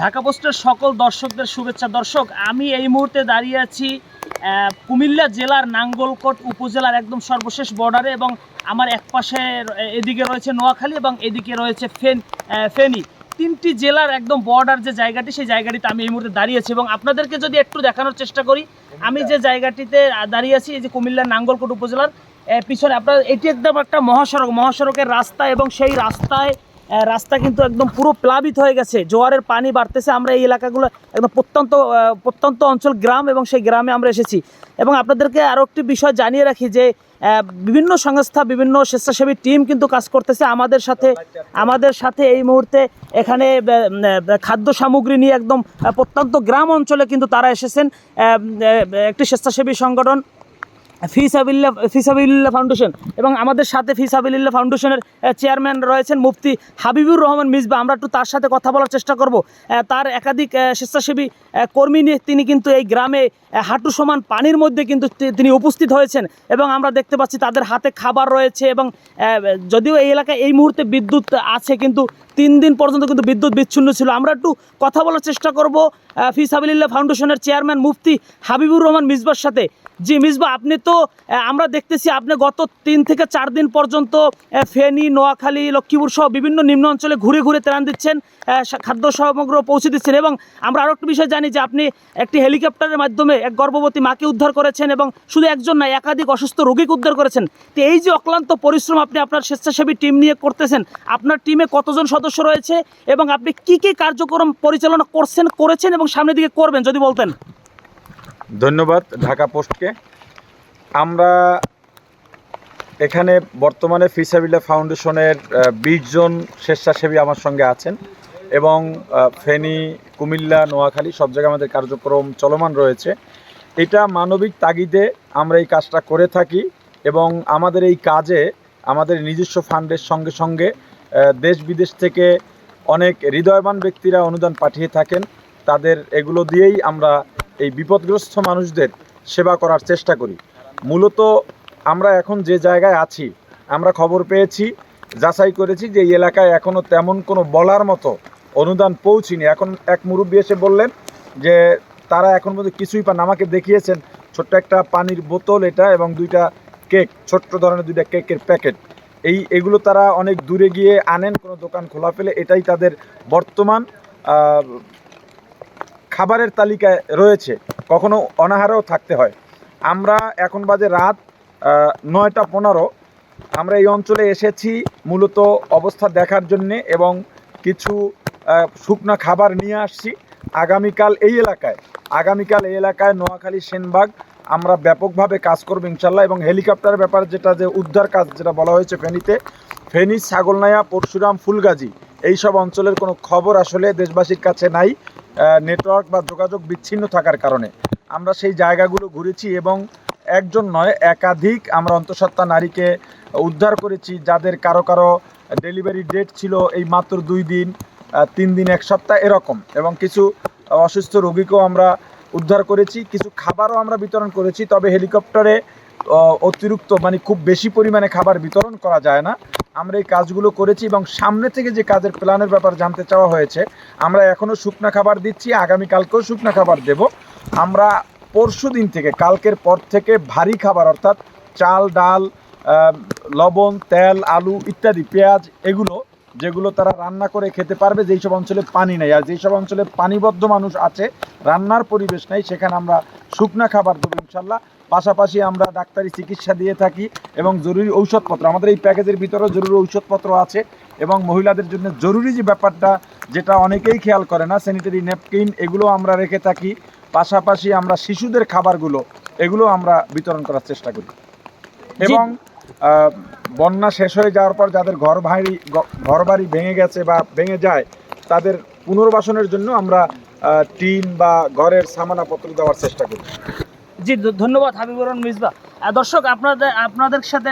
ঢাকা পোস্টের সকল দর্শকদের শুভেচ্ছা। দর্শক, আমি এই মুহূর্তে দাঁড়িয়ে আছি কুমিল্লা জেলার নাঙ্গলকোট উপজেলার একদম সর্বশেষ বর্ডারে, এবং আমার এক পাশে এদিকে রয়েছে নোয়াখালী এবং এদিকে রয়েছে ফেনী। তিনটি জেলার একদম বর্ডার যে জায়গাটি, সেই জায়গাটিতে আমি এই মুহূর্তে দাঁড়িয়ে আছি। এবং আপনাদেরকে যদি একটু দেখানোর চেষ্টা করি, আমি যে জায়গাটিতে দাঁড়িয়ে আছি, এই যে কুমিল্লার নাঙ্গলকোট উপজেলার পিছনে আপনার, এটি একদম একটা মহাসড়কের রাস্তা, এবং সেই রাস্তা কিন্তু একদম পুরো প্লাবিত হয়ে গেছে। জোয়ারের পানি বাড়তেছে। আমরা এই এলাকাগুলো একদম প্রত্যন্ত অঞ্চল, গ্রাম, এবং সেই গ্রামে আমরা এসেছি। এবং আপনাদেরকে আরও একটি বিষয় জানিয়ে রাখি যে বিভিন্ন সংস্থা, বিভিন্ন স্বেচ্ছাসেবী টিম কিন্তু কাজ করতেছে আমাদের সাথে এই মুহূর্তে এখানে খাদ্য সামগ্রী নিয়ে একদম প্রত্যন্ত গ্রাম অঞ্চলে কিন্তু তারা এসেছেন। একটি স্বেচ্ছাসেবী সংগঠন ফিসাবিল্লাহ ফাউন্ডেশন, এবং আমাদের সাথে ফিসাবিল্লাহ ফাউন্ডেশনের চেয়ারম্যান রয়েছেন মুফতি হাবিবুর রহমান মিসবা। আমরা একটু তার সাথে কথা বলার চেষ্টা করব। তার একাধিক স্বেচ্ছাসেবী কর্মী নিয়ে তিনি কিন্তু এই গ্রামে হাঁটু সমান পানির মধ্যে কিন্তু তিনি উপস্থিত হয়েছেন, এবং আমরা দেখতে পাচ্ছি তাদের হাতে খাবার রয়েছে। এবং যদিও এই এলাকায় এই মুহূর্তে বিদ্যুৎ আছে, কিন্তু 3 দিন পর্যন্ত কিন্তু বিদ্যুৎ বিচ্ছিন্ন ছিল। আমরা একটু কথা বলার চেষ্টা করব ফিসাবিল্লাহ ফাউন্ডেশনের চেয়ারম্যান মুফতি হাবিবুর রহমান মিসবার সাথে। জি মিসবা, আপনি তো আমরা দেখতেছি আপনি গত 3 থেকে 4 দিন পর্যন্ত ফেনী, নোয়াখালী, লক্ষ্মীপুর সহ বিভিন্ন নিম্ন অঞ্চলে ঘুরে ঘুরে ত্রাণ দিচ্ছেন, খাদ্য সামগ্রী পৌঁছে দিচ্ছেন। এবং আমরা আরও একটি বিষয় জানি যে আপনি একটি হেলিকপ্টারের মাধ্যমে এক গর্ভবতী মাকে উদ্ধার করেছেন, এবং শুধু একজন নয়, একাধিক অসুস্থ রোগীকে উদ্ধার করেছেন। তো এই যে অক্লান্ত পরিশ্রম আপনি আপনার স্বেচ্ছাসেবী টিম নিয়ে করতেছেন, আপনার টিমে কতজন সদস্য রয়েছে, এবং আপনি কি কার্যক্রম পরিচালনা করেছেন এবং সামনের দিকে করবেন, যদি বলতেন। ধন্যবাদ ঢাকা পোস্টকে। আমরা এখানে বর্তমানে ফিসাবিল্লাহ ফাউন্ডেশনের 20 জন স্বেচ্ছাসেবী আমার সঙ্গে আছেন, এবং ফেনী, কুমিল্লা, নোয়াখালী সব জায়গায় আমাদের কার্যক্রম চলমান রয়েছে। এটা মানবিক তাগিদে আমরা এই কাজটা করে থাকি, এবং আমাদের এই কাজে আমাদের নিজস্ব ফান্ডের সঙ্গে সঙ্গে দেশ বিদেশ থেকে অনেক হৃদয়বান ব্যক্তিরা অনুদান পাঠিয়ে থাকেন। তাদের এগুলো দিয়েই আমরা এই বিপদগ্রস্ত মানুষদের সেবা করার চেষ্টা করি। মূলত আমরা এখন যে জায়গায় আছি, আমরা খবর পেয়েছি, যাচাই করেছি যে এই এলাকায় এখনও তেমন কোনো বলার মতো অনুদান পৌঁছিনি। এখন এক মুরব্বী এসে বললেন যে তারা এখন পর্যন্ত কিছুই পান। আমাকে দেখিয়েছেন ছোট্ট একটা পানির বোতল এটা, এবং 2টা কেক, ছোট্ট ধরনের 2টা কেকের প্যাকেট। এগুলো তারা অনেক দূরে গিয়ে আনেন, কোনো দোকান খোলা ফেলে। এটাই তাদের বর্তমান খাবারের তালিকায় রয়েছে, কখনো অনাহারেও থাকতে হয়। আমরা এখন বাজে রাত 9টা 15। আমরা এই অঞ্চলে এসেছি মূলত অবস্থা দেখার জন্যে, এবং কিছু শুকনো খাবার নিয়ে আসছি। আগামীকাল এই এলাকায় নোয়াখালী, সেনবাগ আমরা ব্যাপকভাবে কাজ করব ইনশাল্লাহ। এবং হেলিকপ্টারের ব্যাপারে যে উদ্ধার কাজ যেটা বলা হয়েছে ফেনী, ছাগলনাইয়া, পরশুরাম, ফুলগাজী এইসব অঞ্চলের কোনো খবর আসলে দেশবাসীর কাছে নাই, নেটওয়ার্ক বা যোগাযোগ বিচ্ছিন্ন থাকার কারণে। আমরা সেই জায়গাগুলো ঘুরেছি, এবং একজন নয়, একাধিক আমরা অন্তঃসত্ত্বা নারীকে উদ্ধার করেছি, যাদের কারো ডেলিভারি ডেট ছিল এই মাত্র 2 দিন, 3 দিন, 1 সপ্তাহ এরকম। এবং কিছু অসুস্থ রোগীকেও আমরা উদ্ধার করেছি, কিছু খাবারও আমরা বিতরণ করেছি। তবে হেলিকপ্টারে অতিরিক্ত খুব বেশি পরিমাণে খাবার বিতরণ করা যায় না। আমরা এই কাজগুলো করেছি, এবং সামনে থেকে যে কাজের প্ল্যানের ব্যাপার জানতে চাওয়া হয়েছে, আমরা এখনও শুকনা খাবার দিচ্ছি, আগামীকালকেও শুকনা খাবার দেব। আমরা পরশু দিন থেকে, কালকের পর থেকে ভারী খাবার, অর্থাৎ চাল, ডাল, লবণ, তেল, আলু ইত্যাদি, পেঁয়াজ, যেগুলো তারা রান্না করে খেতে পারবে, যেই সব অঞ্চলে পানি নেই, আর যেই সব অঞ্চলে পানিবদ্ধ মানুষ আছে, রান্নার পরিবেশ নেই, সেখানে আমরা শুকনা খাবার দেবো ইনশাল্লাহ। পাশাপাশি আমরা ডাক্তারি চিকিৎসা দিয়ে থাকি, এবং জরুরি ঔষধপত্র, আমাদের এই প্যাকেজের ভিতরেও জরুরি ঔষধপত্র আছে। এবং মহিলাদের জন্য জরুরি যে ব্যাপারটা, যেটা অনেকেই খেয়াল করে না, স্যানিটারি ন্যাপকিন, এগুলো আমরা রেখে থাকি। পাশাপাশি আমরা শিশুদের খাবারগুলো, এগুলো আমরা বিতরণ করার চেষ্টা করি। এবং বন্যা শেষ হয়ে যাওয়ার পর যাদের ঘরবাড়ি ভেঙে গেছে বা ভেঙে যায়, তাদের পুনর্বাসনের জন্য আমরা টিন বা ঘরের সামানাপত্র দেওয়ার চেষ্টা করি। জি ধন্যবাদ হাবিবুর রহমান মিসবা। দর্শক, আপনাদের সাথে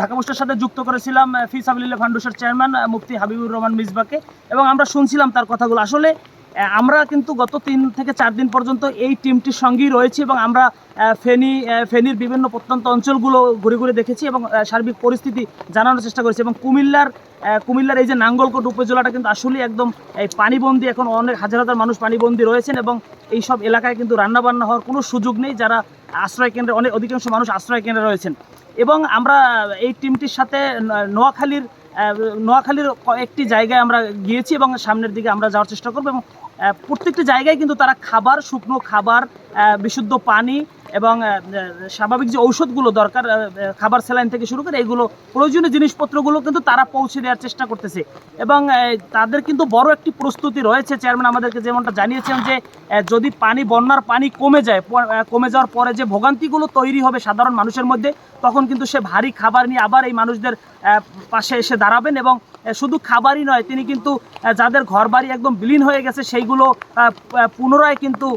ঢাকা পোস্টের সাথে যুক্ত করেছিলাম ফিসাবিল্লাহ ফাউন্ডেশনের চেয়ারম্যান মুফতি হাবিবুর রহমান মিসবাকে, এবং আমরা শুনছিলাম তার কথাগুলো। আসলে আমরা কিন্তু গত 3 থেকে 4 দিন পর্যন্ত এই টিমটির সঙ্গেই রয়েছি এবং আমরা ফেনীর বিভিন্ন প্রত্যন্ত অঞ্চলগুলো ঘুরে ঘুরে দেখেছি এবং সার্বিক পরিস্থিতি জানানোর চেষ্টা করেছি এবং কুমিল্লার এই যে নাঙ্গলকোট উপজেলাটা কিন্তু আসলেই একদম এই পানিবন্দী, এখন অনেক হাজার হাজার মানুষ পানিবন্দী রয়েছেন এবং এই সব এলাকায় কিন্তু রান্নাবান্না হওয়ার কোনো সুযোগ নেই, যারা আশ্রয় কেন্দ্রে অধিকাংশ মানুষ আশ্রয় কেন্দ্রে রয়েছেন। এবং আমরা এই টিমটির সাথে নোয়াখালীর একটি জায়গায় আমরা গিয়েছি এবং সামনের দিকে আমরা যাওয়ার চেষ্টা করব এবং প্রত্যেকটি জায়গায় কিন্তু তারা খাবার, শুকনো খাবার, বিশুদ্ধ পানি এবং স্বাভাবিক যে ঔষধগুলো দরকার, খাবার স্যালাইন থেকে শুরু করে এইগুলো প্রয়োজনীয় জিনিসপত্রগুলো কিন্তু তারা পৌঁছে দেওয়ার চেষ্টা করতেছে এবং তাদের কিন্তু বড় একটি প্রস্তুতি রয়েছে। চেয়ারম্যান আমাদেরকে যেমনটা জানিয়েছেন যে যদি বন্যার পানি কমে যাওয়ার পরে যে ভোগান্তিগুলো তৈরি হবে সাধারণ মানুষের মধ্যে, তখন কিন্তু সে ভারী খাবার নিয়ে আবার এই মানুষদের পাশে এসে দাঁড়াবেন এবং শুধু খাবারই নয়, তিনি কিন্তু যাদের ঘরবাড়ি একদম বিলীন হয়ে গেছে সেইগুলো পুনরায় কিন্তু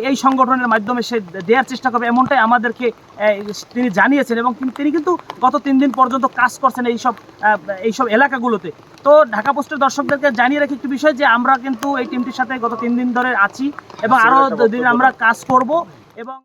এই সংগঠনের মাধ্যমে সে দেওয়ার চেষ্টা করবে, এমনটাই আমাদেরকে তিনি জানিয়েছেন এবং তিনি কিন্তু গত 3 দিন পর্যন্ত কাজ করছেন এইসব এলাকাগুলোতে। তো ঢাকা পোস্টের দর্শকদেরকে জানিয়ে রাখি একটি বিষয় যে আমরা কিন্তু এই টিমটির সাথে গত 3 দিন ধরে আছি এবং আরও দিন আমরা কাজ করব এবং